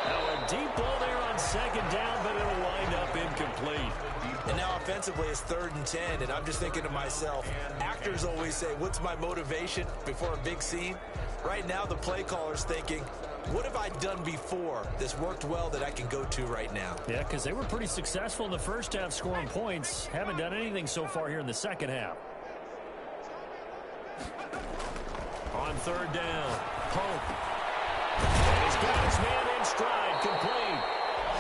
Now a deep ball there on second down, but it'll wind up incomplete. And now offensively it's 3rd and 10, and I'm just thinking to myself, actors always say, what's my motivation before a big scene? Right now the play caller's thinking, what have I done before that's worked well that I can go to right now? Yeah, because they were pretty successful in the first half scoring points. Haven't done anything so far here in the second half. On 3rd down, Pope. And he's got his man in stride, complete.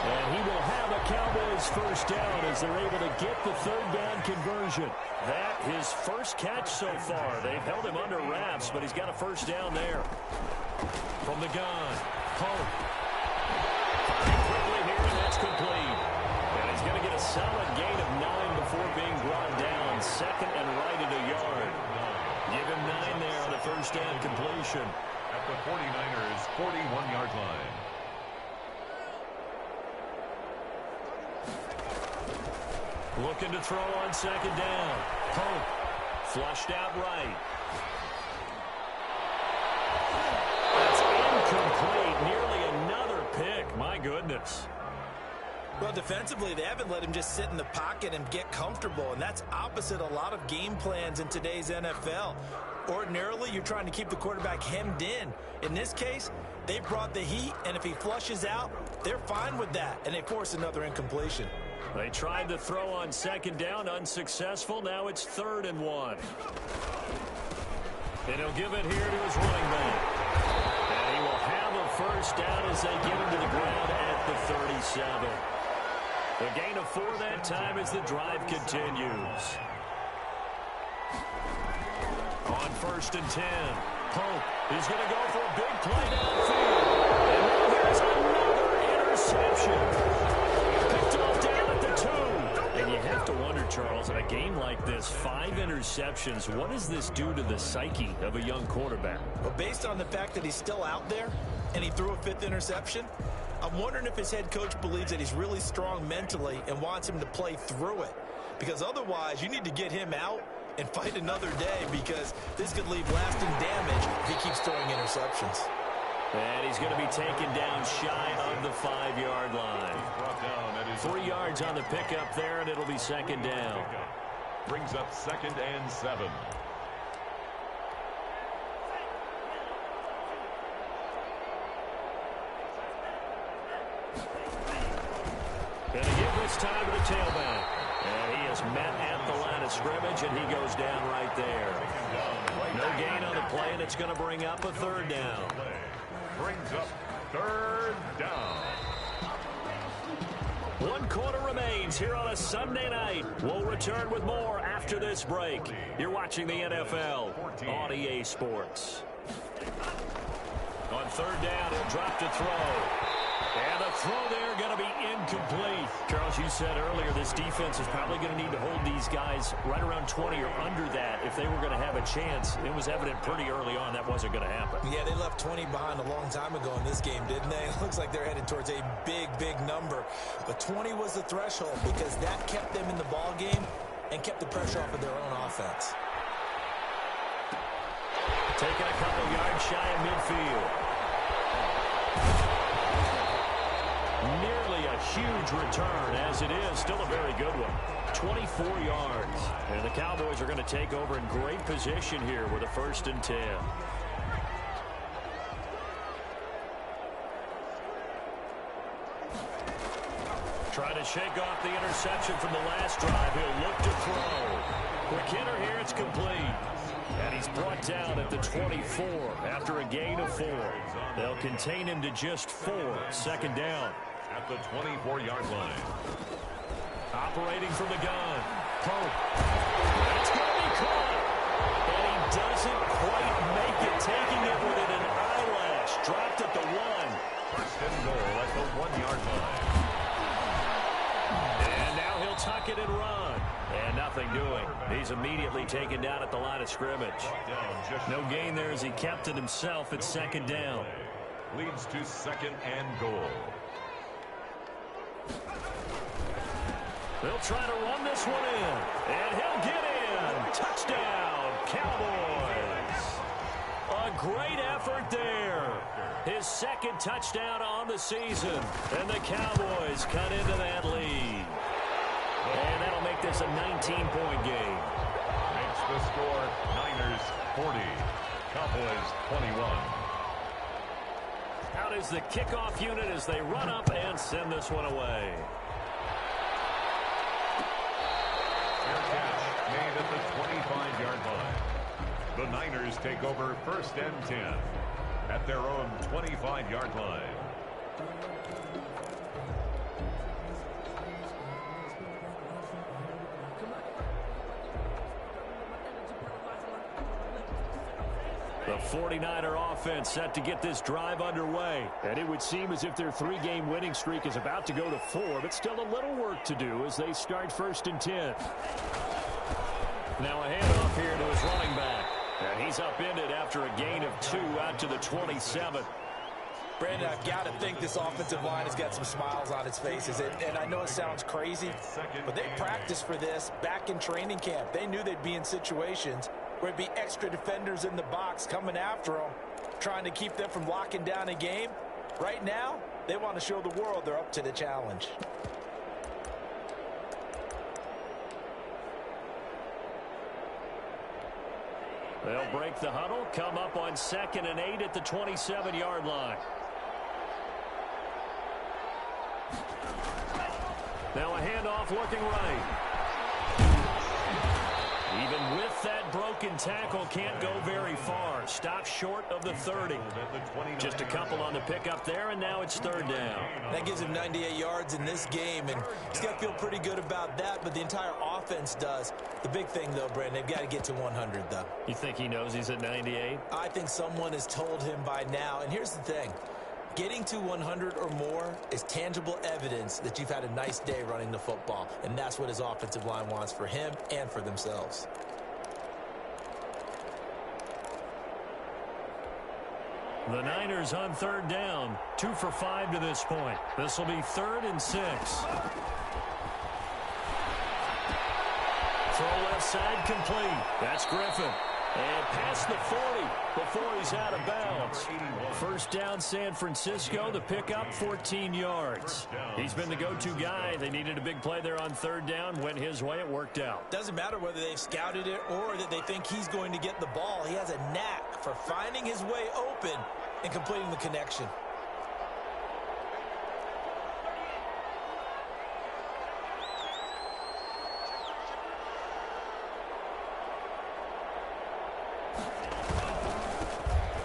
And he will have a Cowboys first down as they're able to get the 3rd down conversion. That his first catch so far. They've held him under wraps, but he's got a first down there. From the gun, Pope. Firing quickly here, and that's complete. And he's going to get a solid gain of 9 before being brought down. 2nd and right at a yard. Give him 9 there on a first down completion. At the 49ers' 41-yard line. Looking to throw on 2nd down. Pope flushed out right. That's incomplete. Nearly another pick. My goodness. Well, defensively, they haven't let him just sit in the pocket and get comfortable, and that's opposite a lot of game plans in today's NFL. Ordinarily, you're trying to keep the quarterback hemmed in. In this case, they brought the heat, and if he flushes out, they're fine with that, and they force another incompletion. They tried to throw on 2nd down, unsuccessful. Now it's 3rd and 1. And he'll give it here to his running back. And he will have a first down as they get him to the ground at the 37. The gain of 4 that time as the drive continues. On 1st and 10, Pope is going to go for a big play downfield. And now here's another interception. Picked off down at the 2. And you have to wonder, Charles, in a game like this, 5 interceptions, what does this do to the psyche of a young quarterback? Well, based on the fact that he's still out there and he threw a 5th interception, I'm wondering if his head coach believes that he's really strong mentally and wants him to play through it. Because otherwise, you need to get him out and fight another day, because this could leave lasting damage if he keeps throwing interceptions. And he's going to be taken down shy of the 5-yard line. 3 yards on the pickup there, and it'll be 2nd down. Brings up 2nd and 7. And to give this time to the tailback. And he is met at the line of scrimmage, and he goes down right there. No gain on the play, and it's going to bring up a 3rd down. Brings up 3rd down. 1 quarter remains. games here on a Sunday night. We'll return with more after this break. You're watching the NFL on EA Sports. On third down, he'll drop to throw. And the throw there going to be incomplete. Charles, you said earlier this defense is probably going to need to hold these guys right around 20 or under that if they were going to have a chance. It was evident pretty early on that wasn't going to happen. Yeah, they left 20 behind a long time ago in this game, didn't they? It looks like they're headed towards a big, big number. But 20 was the threshold because that kept them in the ball game and kept the pressure off of their own offense. Taking a couple yards shy of midfield. Nearly a huge return, as it is still a very good one. 24 yards. And the Cowboys are going to take over in great position here with a 1st and 10. Trying to shake off the interception from the last drive. He'll look to throw. Quick hitter here, it's complete. And he's brought down at the 24 after a gain of 4. They'll contain him to just 4. 2nd down. At the 24-yard line. Operating from the gun. Pope. That's going to be caught. And he doesn't quite make it. Taking it within an eyelash. Dropped at the 1. 1st and goal at the 1-yard line. And now he'll tuck it and run. And nothing doing. He's immediately taken down at the line of scrimmage. No gain there as he kept it himself at 2nd down. Leads to 2nd and goal. They'll try to run this one in. And he'll get in. Touchdown, Cowboys. A great effort there. His 2nd touchdown on the season. And the Cowboys cut into that lead. And that'll make this a 19-point game. Makes the score Niners 40. Cowboys 21. Out is the kickoff unit as they run up and send this one away. Catch made at the 25-yard line. The Niners take over 1st and 10 at their own 25-yard line. The 49er offense set to get this drive underway. And it would seem as if their 3-game winning streak is about to go to 4, but still a little work to do as they start 1st and 10. Now a handoff here to his running back. And he's upended after a gain of 2 out to the 27. Brandon, I've got to think this offensive line has got some smiles on its faces. And I know it sounds crazy, but they practiced for this back in training camp. They knew they'd be in situations where it'd be extra defenders in the box coming after them, trying to keep them from locking down a game. Right now, they want to show the world they're up to the challenge. They'll break the huddle, come up on 2nd and 8 at the 27-yard line. Now a handoff looking right. Even with that broken tackle, can't go very far. Stop short of the 30. Just a couple on the pickup there, and now it's 3rd down. That gives him 98 yards in this game, and he's got to feel pretty good about that, but the entire offense does. The big thing, though, Brandon, they've got to get to 100, though. You think he knows he's at 98? I think someone has told him by now, and here's the thing. Getting to 100 or more is tangible evidence that you've had a nice day running the football, and that's what his offensive line wants for him and for themselves. The Niners on 3rd down, 2 for 5 to this point. This will be 3rd and 6. Throw left side complete. That's Griffin. And past the 40 before he's out of bounds. 1st down San Francisco. The pickup 14 yards. He's been the go-to guy. They needed a big play there on 3rd down. Went his way. It worked out. Doesn't matter whether they've scouted it or that they think he's going to get the ball. He has a knack for finding his way open and completing the connection.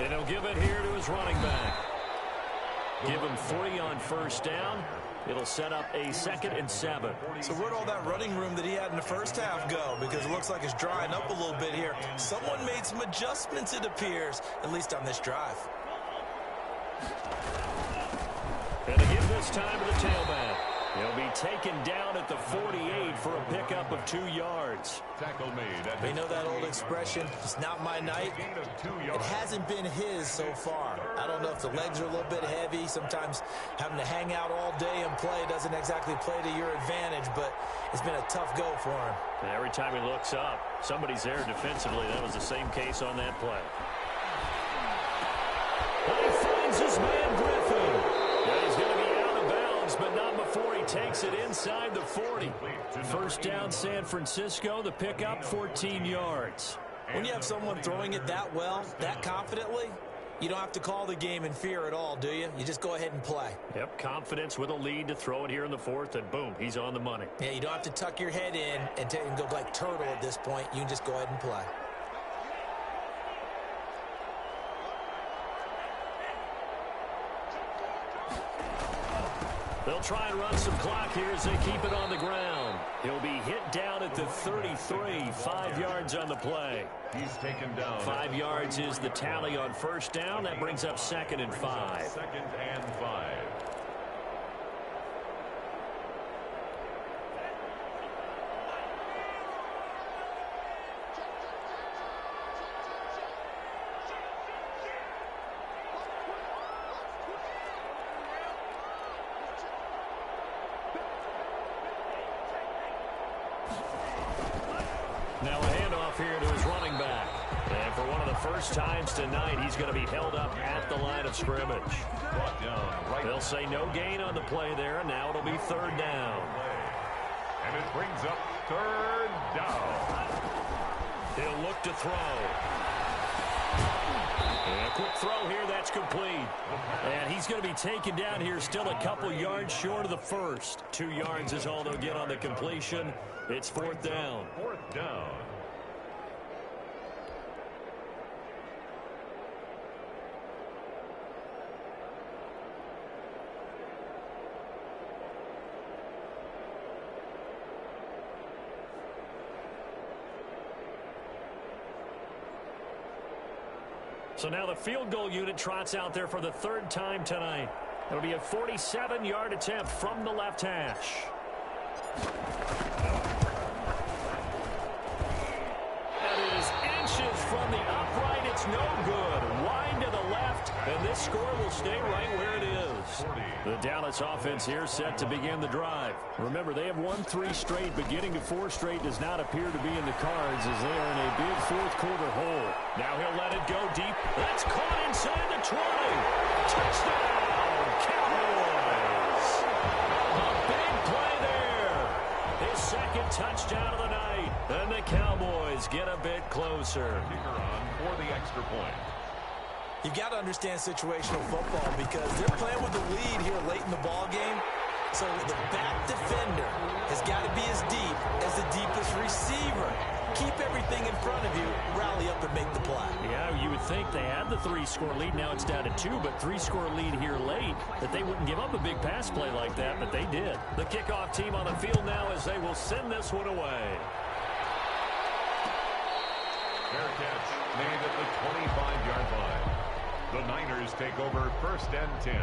And he'll give it here to his running back. Give him 3 on 1st down. It'll set up a 2nd and 7. So where'd all that running room that he had in the first half go? Because it looks like it's drying up a little bit here. Someone made some adjustments, it appears, at least on this drive. And to give this time to the tailback. He'll be taken down at the 48 for a pickup of 2 yards. Tackle made. We know that old expression, it's not my night. It hasn't been his so far. I don't know if the legs are a little bit heavy. Sometimes having to hang out all day and play doesn't exactly play to your advantage, but it's been a tough go for him. And every time he looks up, somebody's there defensively. That was the same case on that play. And he finds his man Griffin. And he's going to be out of bounds, but not before he takes it inside the 40. First down, San Francisco. The pickup, 14 yards. When you have someone throwing it that well, that confidently, you don't have to call the game in fear at all, do you? You just go ahead and play. Yep, confidence with a lead to throw it here in the 4th, and boom, he's on the money. Yeah, you don't have to tuck your head in and go like turtle at this point. You can just go ahead and play. They'll try and run some clock here as they keep it on the ground. He'll be hit down at the 33, 5 yards on the play. He's taken down. 5 yards is the tally on first down. That brings up 2nd and 5. 2nd and 5. Now a handoff here to his running back. And for one of the first times tonight, he's going to be held up at the line of scrimmage. Brought down right. They'll say no gain on the play there, and now it'll be 3rd down. And it brings up 3rd down. He'll look to throw. And a quick throw here, that's complete. And he's going to be taken down here still a couple yards short of the first. 2 yards is all they'll get on the completion. It's 4th down. 4th down. So now the field goal unit trots out there for the 3rd time tonight. It'll be a 47-yard attempt from the left hash. That is inches from the upright. It's no good. Wide to the left, and this score will stay right where it is. The Dallas offense here set to begin the drive. Remember, they have won 3 straight, but getting to 4 straight does not appear to be in the cards as they are in a big 4th quarter hole. Now he'll let it go deep. That's caught inside the 20. Touchdown, Cowboys. A big play there. His 2nd touchdown of the night. And the Cowboys get a bit closer. Kicker on for the extra point. You've got to understand situational football because they're playing with the lead here late in the ball game. So the back defender has got to be as deep as the deepest receiver. Keep everything in front of you, rally up and make the play. Yeah, you would think they had the 3-score lead. Now it's down to 2, but 3-score lead here late, that they wouldn't give up a big pass play like that, but they did. The kickoff team on the field now as they will send this one away. Fair catch made at the 25-yard line. The Niners take over 1st and 10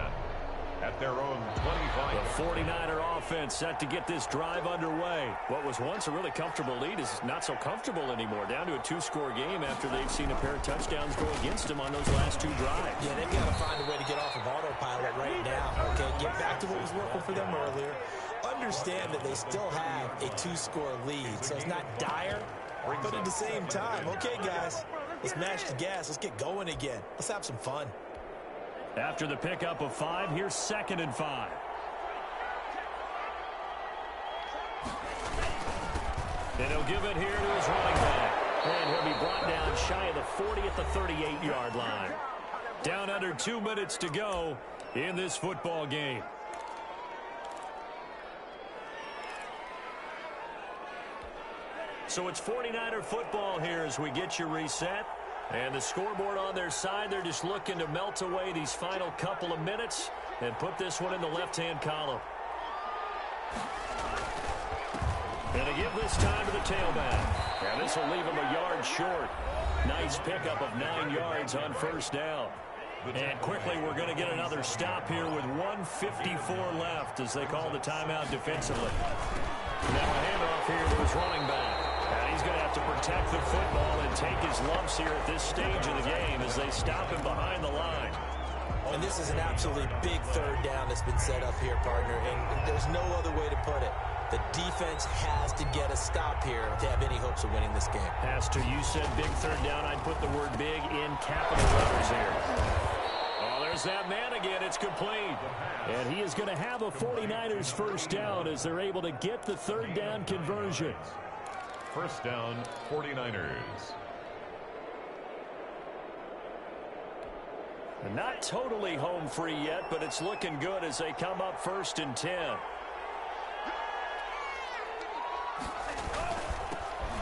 at their own 25. The 49er offense set to get this drive underway. What was once a really comfortable lead is not so comfortable anymore. Down to a 2-score game after they've seen a pair of touchdowns go against them on those last 2 drives. Yeah, they've got to find a way to get off of autopilot right now. Okay, get back to what was working for them earlier. Understand that they still have a 2-score lead, so it's not dire. But at the same time, okay, guys, let's mash the gas. Let's get going again. Let's have some fun. After the pickup of 5, here's 2nd and 5. And he'll give it here to his running back. And he'll be brought down shy of the 40 at the 38-yard line. Down under 2 minutes to go in this football game. So it's 49er football here as we get you reset. And the scoreboard on their side, they're just looking to melt away these final couple of minutes and put this one in the left-hand column. And to give this time to the tailback. And this will leave him a yard short. Nice pickup of 9 yards on first down. And quickly, we're going to get another stop here with 1:54 left as they call the timeout defensively. Now a handoff here to his running back. And he's going to have to protect the football and take his lumps here at this stage of the game as they stop him behind the line. And this is an absolutely big third down that's been set up here, partner, and there's no other way to put it. The defense has to get a stop here to have any hopes of winning this game. Pastor, you said big third down. I'd put the word big in capital letters here. Oh, there's that man again. It's complete. And he is going to have a 49ers first down as they're able to get the third down conversion. First down, 49ers. And not totally home free yet, but it's looking good as they come up 1st and 10.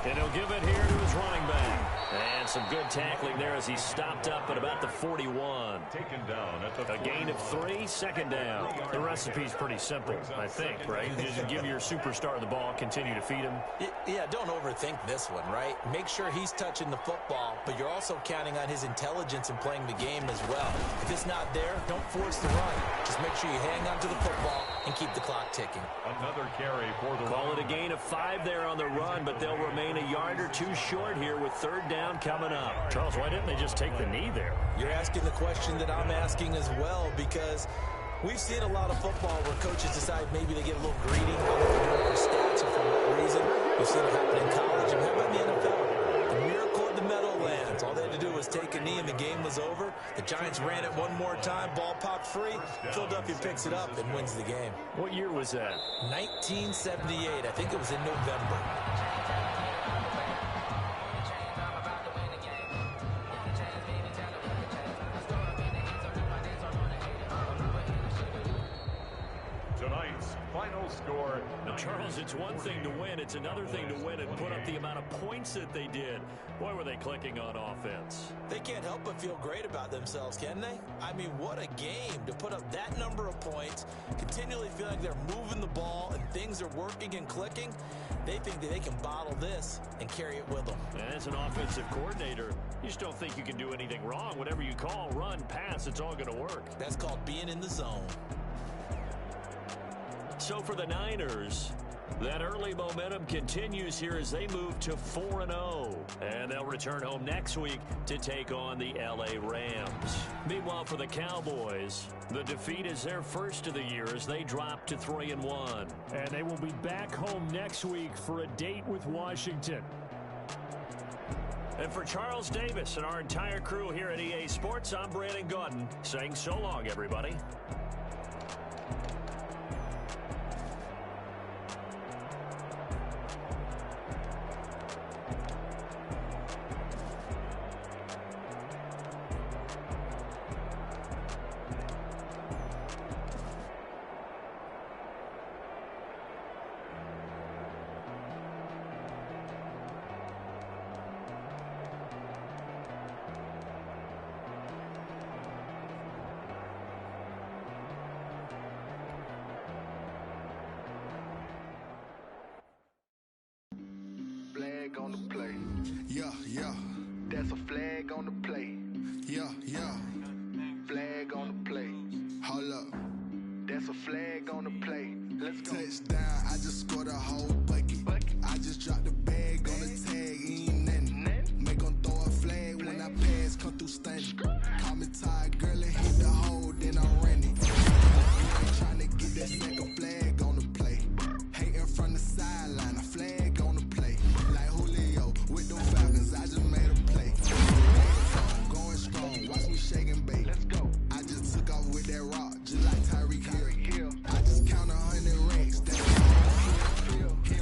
And he'll give it here to his running back. And some good tackling there as he stopped up at about the 41. Taken down at the A gain of 3, second down. The recipe's pretty simple, I think, right? Just give your superstar the ball, continue to feed him. Yeah, don't overthink this one, right? Make sure he's touching the football, but you're also counting on his intelligence in playing the game as well. If it's not there, don't force the run. Just make sure you hang on to the football and keep the clock ticking. Another carry for the Call it a gain of 5 there on the run, but they'll remain a yard or 2 short here with third down coming up. Charles, why didn't they just take the knee there? You're asking the question that I'm asking as well, because we've seen a lot of football where coaches decide maybe they get a little greedy. I don't know if they're doing it for stats or for what reason. We've seen it happen in college. And how about in the NFL? The miracle of the Meadowlands. All they had to do was take a knee and the game was over. The Giants ran it one more time. Ball popped free. Philadelphia picks it up and wins the game. What year was that? 1978. I think it was in November. tonight's final score. Charles, it's one thing to win. It's another thing to win and put up the amount of points that they did. Boy, were they clicking on offense. They can't help but feel great about themselves, can they? I mean, what a game to put up that number of points, continually feel like they're moving the ball and things are working and clicking. They think that they can bottle this and carry it with them. And as an offensive coordinator, you just don't think you can do anything wrong. Whatever you call, run, pass, it's all going to work. That's called being in the zone. So for the Niners, that early momentum continues here as they move to 4-0. And they'll return home next week to take on the LA Rams. Meanwhile, for the Cowboys, the defeat is their first of the year as they drop to 3-1. And they will be back home next week for a date with Washington. And for Charles Davis and our entire crew here at EA Sports, I'm Brandon Gaudin saying so long, everybody. On the play. Yeah, yeah. That's a flag on the play. Yeah, yeah. Flag on the play. Hold up. That's a flag on the play. Let's go. Touchdown, I just scored a whole bucket. I just dropped the bag on the tag, ain't nothing. Make them throw a flag when I pass, come through stunning. Call me tired, girl, and hit the hole, then I ran it. Trying to get that second flag on the play. Hating from the sideline, a flag on the play. Like Julio with them Falcons, I just made a play. Going strong, watch me shake and bake. Let's go. I just took off with that rock, just like Tyreek Hill. I just count 100 racks, that's all.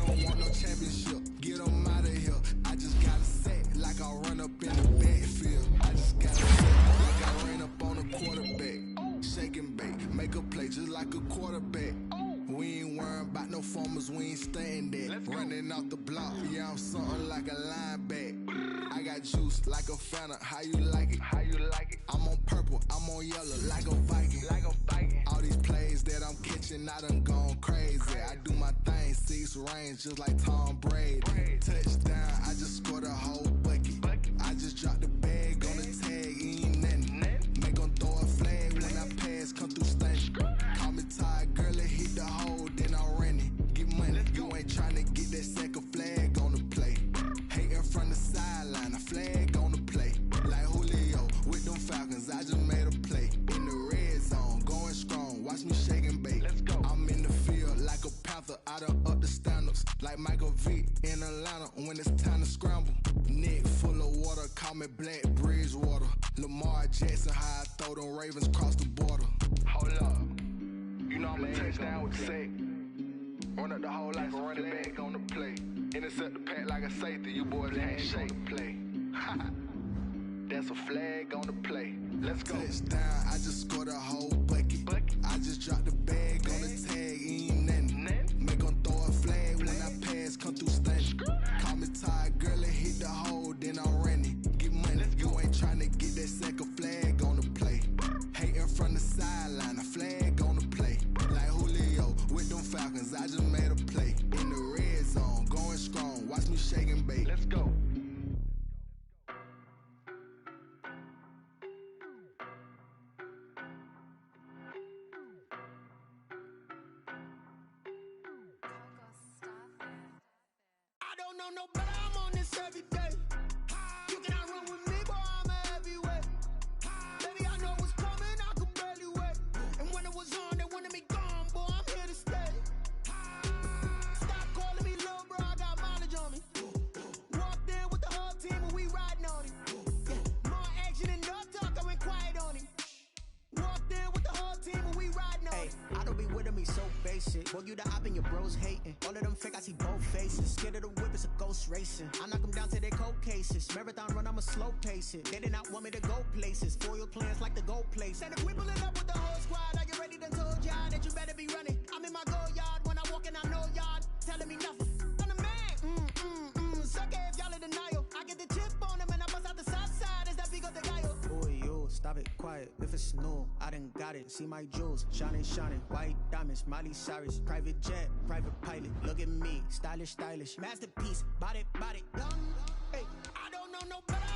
running off the block. Yeah, I'm something like a linebacker. I got juice like a Fanta. How you like it? How you like it? I'm on purple, I'm on yellow like a Viking. Like a Viking. All these plays that I'm catching, I done gone crazy. I do my thing, 6 range just like Tom Brady. Touchdown, I just scored a whole bucket. I just dropped the bag on the tag, ain't nothing. Make 'em throw a flag when I pass, come through stunning. Call me tired, girl, it hit the hole, then I ran it. Get money, you ain't tryna get that second flag on the play. Hating from the sideline, a flag on the play. Like Julio with them Falcons, I just made a play. In the red zone, going strong, watch me shake and bake. Let's go. I'm in the field like a panther, I done up the standards. Like Michael Vick in Atlanta when it's time to scramble. Neck full of water, call me Black Bridgewater. Lamar Jackson, how I throw them Ravens across the border. Hold up, you know I'm a touchdown with the sack. Run up the whole like a running back on the play. Intercept the pack like a safety, you boys ain't shake the play. That's a flag on the play. Let's go. Touchdown, I just scored a whole bucket. I just dropped the bag on the tag, ain't nothing. Make 'em throw a flag when I pass, come through stunning. Call me tired, girl, it hit the hole, then I ran it. Get money, you ain't tryna get that second flag on the play. Hating from the sideline, a flag on the play. Like Julio with them Falcons, I just made a play. In the red zone, going strong, watch me shake and bake. Let's go. I don't know no better, I'm on this every day. You cannot run with me, boy, I'm a heavyweight. Baby, I know what's coming, I could barely wait. And when it was on, they wanted me gone, boy, I'm here to stay. Stop calling me little bro, I got mileage on me. Walked in with the whole team and we riding on it. Yeah, more action and no talk, I went quiet on him. Walked in with the whole team and we riding on it. I don't be with him, he's so basic. Boy, you the op and your bros hating. All of them fake, I see both faces. Scared of the whip, it's a ghost racing. I knock them down to their cold cases. Marathon run, I'ma slow pace it. They did not want me to go places. Foil plans like the gold place. And if we pulling up with the whole squad, I get ready to told y'all that you better be running. I'm in my go yard, when I walk in, I know y'all telling me nothing. I'm the man, suck it if y'all in denial. I get the chip on them and I bust out the south side, is that big of the guy? Boy, yo, stop it, quiet. If it's new, I done got it. See my jewels, shining, shining. White diamonds, Miley Cyrus. Private jet, private pilot. Look at me, stylish, stylish. Masterpiece, body, body. Hey, I don't know no better.